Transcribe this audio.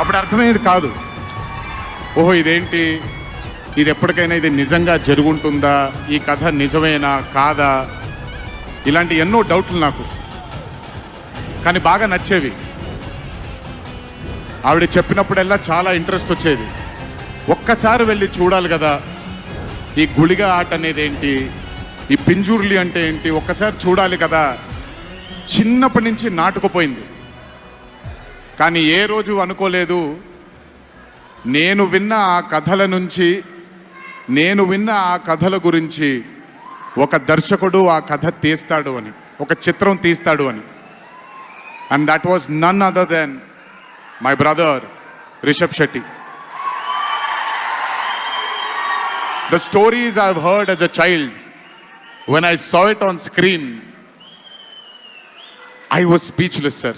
అప్పుడు అర్థమయ్యేది కాదు. ఓహో ఇదేంటి, ఇది ఎప్పటికైనా ఇది నిజంగా జరుగుంటుందా, ఈ కథ నిజమేనా కాదా, ఇలాంటి ఎన్నో డౌట్లు నాకు. కానీ బాగా నచ్చేవి. ఆవిడ చెప్పినప్పుడల్లా చాలా ఇంట్రెస్ట్ వచ్చేది. ఒక్కసారి వెళ్ళి చూడాలి కదా, ఈ గుళిగ ఆట అనేది ఏంటి, ఈ పింజూర్లి అంటే ఏంటి, ఒక్కసారి చూడాలి కదా. చిన్నప్పటి నుంచి నాటుకుపోయింది. కానీ ఏ రోజు అనుకోలేదు నేను విన్న ఆ కథల నుంచి, నేను విన్న ఆ కథల గురించి ఒక దర్శకుడు ఆ కథ తీస్తాడు అని, ఒక చిత్రం తీస్తాడు అని. And that was none other than my brother Rishab Shetty. The stories I've heard as a child, when I saw it on screen, I was speechless, sir.